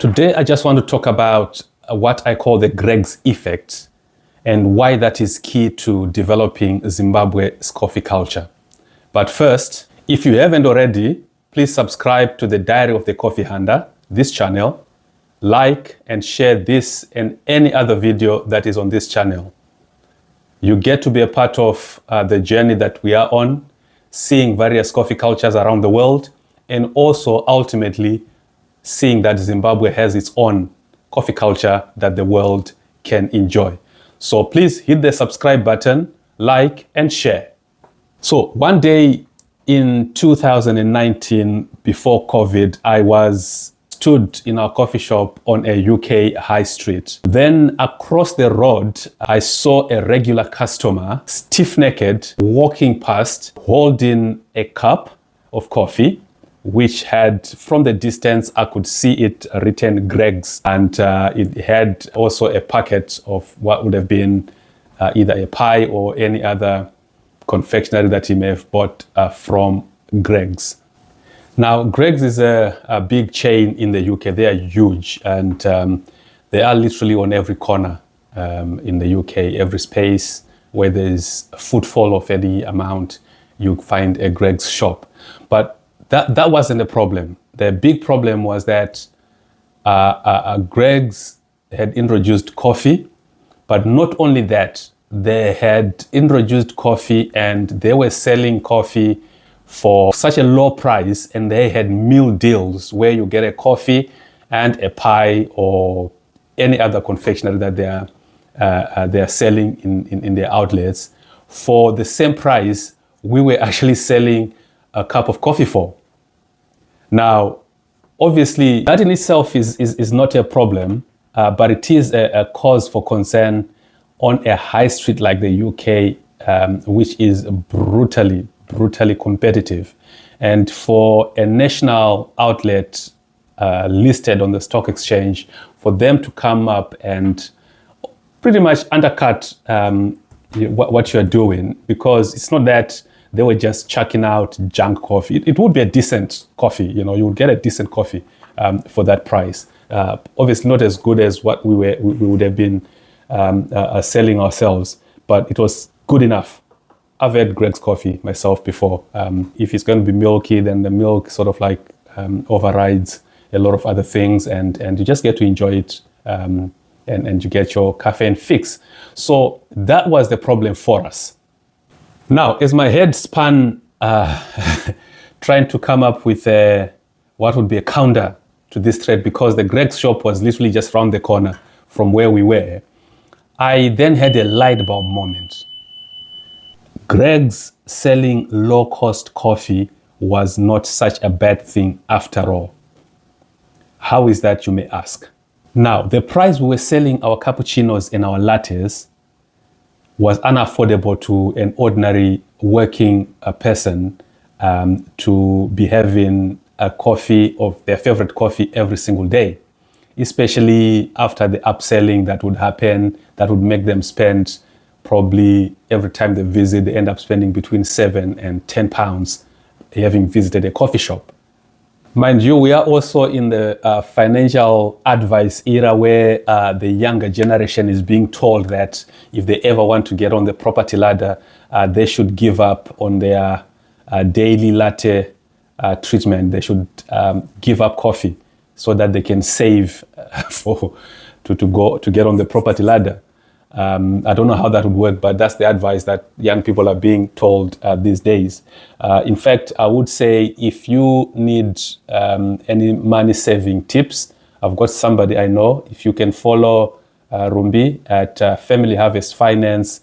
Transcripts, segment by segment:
Today, I just want to talk about what I call the Greg's effect and why that is key to developing Zimbabwe's coffee culture. But first, if you haven't already, please subscribe to the Diary of the Coffee Hunter, this channel, like and share this and any other video that is on this channel. You get to be a part of the journey that we are on, seeing various coffee cultures around the world, and also ultimately seeing that Zimbabwe has its own coffee culture that the world can enjoy. So please hit the subscribe button, like and share. So one day in 2019, before COVID, I stood in our coffee shop on a UK high street. Then across the road, I saw a regular customer, stiff-necked, walking past, holding a cup of coffee, which had, from the distance, I could see it written Greg's, and it had also a packet of what would have been either a pie or any other confectionery that he may have bought from Greg's. Now, Greg's is a big chain in the UK. They are huge, and they are literally on every corner in the UK. Every space where there's a footfall of any amount, you find a Greg's shop. But that wasn't a problem. The big problem was that Greg's had introduced coffee, but not only that, they had introduced coffee and they were selling coffee for such a low price, and they had meal deals where you get a coffee and a pie or any other confectionery that they are selling in their outlets for the same price we were actually selling a cup of coffee for. Now, obviously, that in itself is not a problem, but it is a cause for concern on a high street like the UK, which is brutally competitive. And for a national outlet listed on the stock exchange, for them to come up and pretty much undercut what you're doing, because it's not that they were just chucking out junk coffee. It would be a decent coffee, you would get a decent coffee for that price. Obviously not as good as what we would have been selling ourselves, but it was good enough. I've had Greg's coffee myself before. If it's going to be milky, then the milk sort of like overrides a lot of other things, and you just get to enjoy it, and you get your caffeine fix. So that was the problem for us. Now, as my head spun trying to come up with what would be a counter to this threat, because the Greg's shop was literally just around the corner from where we were, I then had a light bulb moment. Greg's selling low-cost coffee was not such a bad thing after all. How is that, you may ask? Now, the price we were selling our cappuccinos and our lattes was unaffordable to an ordinary working person to be having a coffee of their favorite coffee every single day, especially after the upselling that would happen, that would make them spend probably every time they visit, they end up spending between 7 and 10 pounds having visited a coffee shop. Mind you, we are also in the financial advice era where the younger generation is being told that if they ever want to get on the property ladder, they should give up on their daily latte treatment. They should give up coffee so that they can save to get on the property ladder. I don't know how that would work, but that's the advice that young people are being told these days. In fact, I would say if you need any money-saving tips, I've got somebody I know. If you can follow Rumbi at Family Harvest Finance,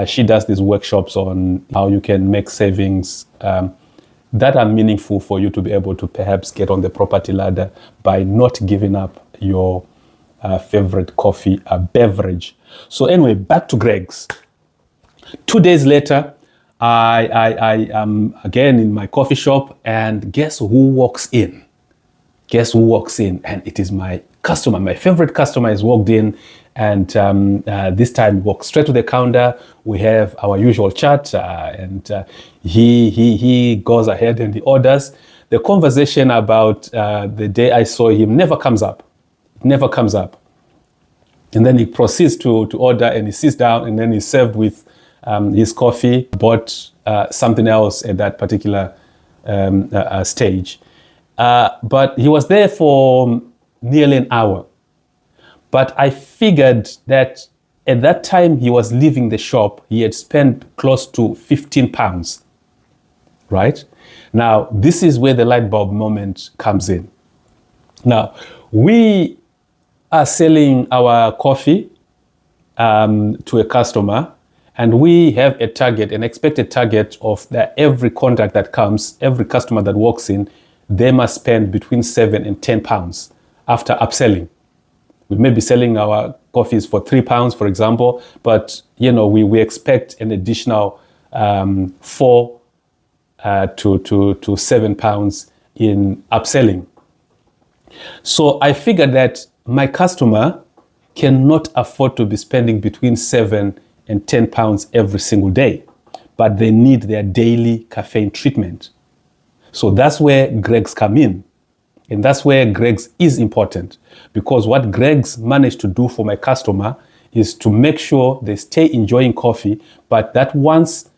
she does these workshops on how you can make savings that are meaningful for you to be able to perhaps get on the property ladder by not giving up your favorite coffee beverage. So anyway, back to Greg's. 2 days later, I am again in my coffee shop, and guess who walks in? Guess who walks in? And it is my customer. My favorite customer has walked in, and this time walked straight to the counter. We have our usual chat, and he goes ahead and he orders. The conversation about the day I saw him never comes up. never comes up. And then he proceeds to order, and he sits down, and then he's served with his coffee, bought something else at that particular stage. But he was there for nearly an hour. But I figured that at that time he was leaving the shop, he had spent close to 15 pounds, right? Now, this is where the light bulb moment comes in. Now, we are selling our coffee to a customer, and we have a target, an expected target of that every contract that comes, every customer that walks in, they must spend between 7 and 10 pounds after upselling. We may be selling our coffees for £3, for example, but we expect an additional 4 to 7 pounds in upselling. So I figured that my customer cannot afford to be spending between 7 and 10 pounds every single day, but they need their daily caffeine treatment. So that's where Greggs come in. And that's where Greggs is important, because what Greggs managed to do for my customer is to make sure they stay enjoying coffee, but that once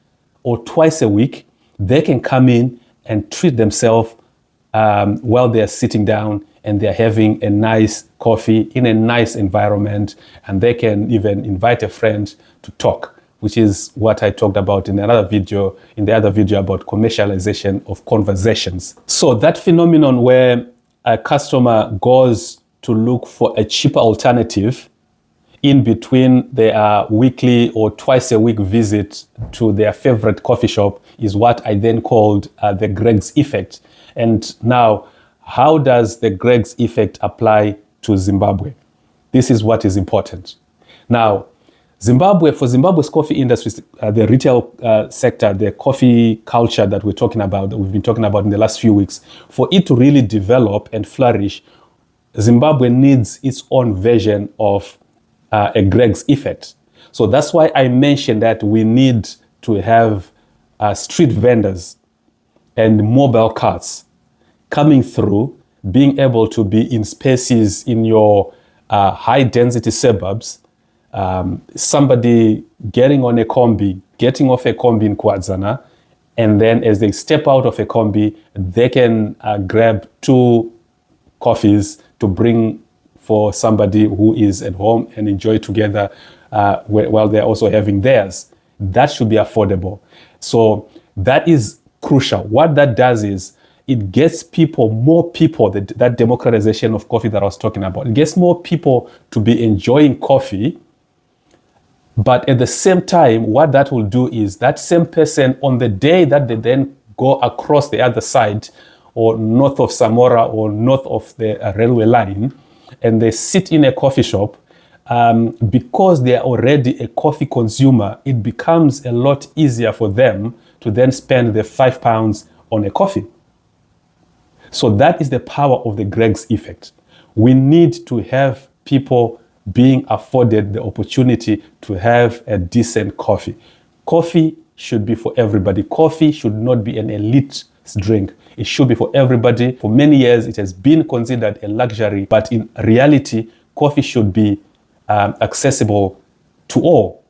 or twice a week, they can come in and treat themselves while they're sitting down and they're having a nice coffee in a nice environment, and they can even invite a friend to talk, which is what I talked about in the other video about commercialization of conversations. So that phenomenon where a customer goes to look for a cheaper alternative in between their weekly or twice a week visit to their favorite coffee shop is what I then called the Greggs effect. And now, how does the Greggs effect apply to Zimbabwe? This is what is important. Now, for Zimbabwe's coffee industry, the retail sector, the coffee culture that we've been talking about in the last few weeks, for it to really develop and flourish, Zimbabwe needs its own version of a Greggs effect. So that's why I mentioned that we need to have street vendors and mobile carts coming through, being able to be in spaces in your high density suburbs, somebody getting on a combi, getting off a combi in Kwadzana, and then as they step out of a combi, they can grab 2 coffees to bring for somebody who is at home and enjoy together while they're also having theirs. That should be affordable. So that is crucial. What that does is it gets more people, that democratization of coffee that I was talking about. It gets more people to be enjoying coffee. But at the same time, what that will do is that same person, on the day that they then go across the other side, or north of Samora or north of the railway line, and they sit in a coffee shop, because they are already a coffee consumer, it becomes a lot easier for them to then spend the £5 on a coffee. So that is the power of the Greggs effect. We need to have people being afforded the opportunity to have a decent coffee. Coffee should be for everybody. Coffee should not be an elite drink. It should be for everybody. For many years, it has been considered a luxury, but in reality, coffee should be accessible to all.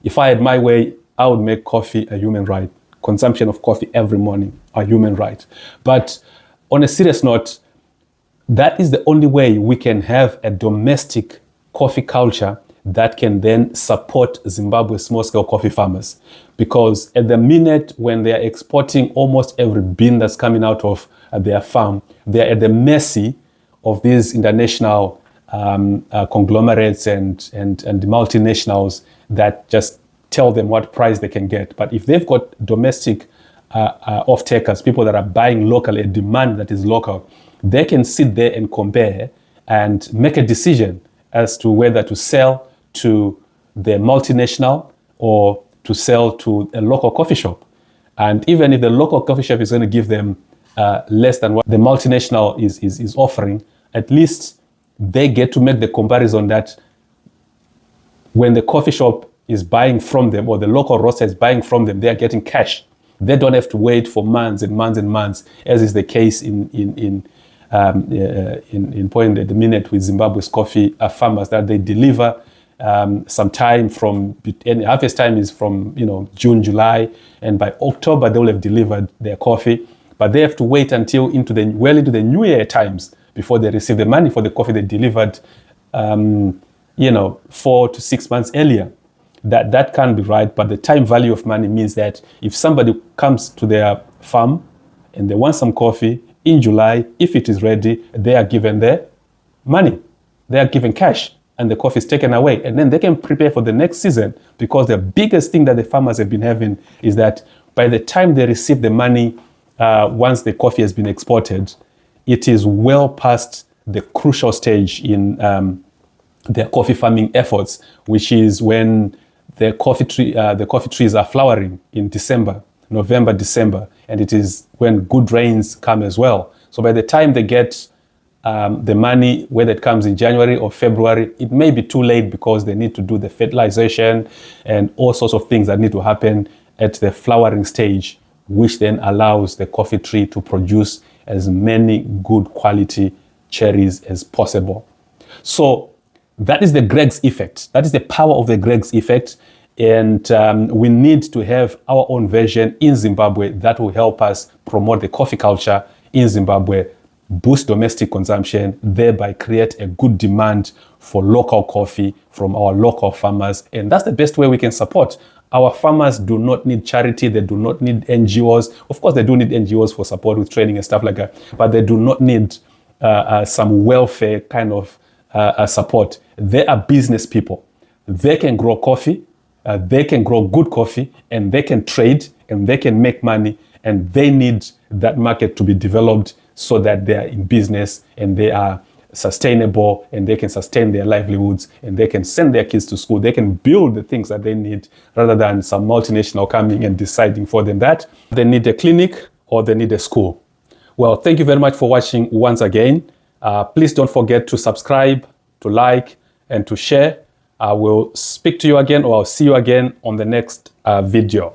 If I had my way, I would make coffee a human right. Consumption of coffee every morning, a human right. But on a serious note, that is the only way we can have a domestic coffee culture that can then support Zimbabwe's small-scale coffee farmers. Because at the minute when they are exporting almost every bean that's coming out of their farm, they are at the mercy of these international conglomerates and multinationals that just tell them what price they can get. But if they've got domestic off-takers, people that are buying locally, a demand that is local, they can sit there and compare and make a decision as to whether to sell to the multinational or to sell to a local coffee shop. And even if the local coffee shop is going to give them less than what the multinational is offering, at least they get to make the comparison that when the coffee shop is buying from them or the local roaster is buying from them, they are getting cash. They don't have to wait for months and months and months, as is the case in in point at the minute with Zimbabwe's coffee farmers, that they deliver some time from, and harvest time is from June, July, and by October they will have delivered their coffee. But they have to wait until into the New Year times before they receive the money for the coffee they delivered 4 to 6 months earlier. That can't be right. But the time value of money means that if somebody comes to their farm and they want some coffee in July, if it is ready, they are given their money. They are given cash and the coffee is taken away. And then they can prepare for the next season, because the biggest thing that the farmers have been having is that by the time they receive the money, once the coffee has been exported, it is well past the crucial stage in their coffee farming efforts, which is when the coffee trees are flowering in November, December, and it is when good rains come as well. So by the time they get the money, whether it comes in January or February, it may be too late, because they need to do the fertilization and all sorts of things that need to happen at the flowering stage, which then allows the coffee tree to produce as many good quality cherries as possible. So that is the Greg's effect. That is the power of the Greg's effect. And we need to have our own version in Zimbabwe that will help us promote the coffee culture in Zimbabwe, boost domestic consumption, thereby create a good demand for local coffee from our local farmers. And that's the best way we can support. Our farmers do not need charity. They do not need NGOs. Of course, they do need NGOs for support with training and stuff like that, but they do not need some welfare kind of support. They are business people. They can grow coffee. They can grow good coffee, and they can trade, and they can make money, and they need that market to be developed so that they are in business and they are sustainable, and they can sustain their livelihoods, and they can send their kids to school. They can build the things that they need, rather than some multinational coming and deciding for them that they need a clinic or they need a school. Well, thank you very much for watching once again. Please don't forget to subscribe, to like, and to share. I will speak to you again, or I'll see you again on the next video.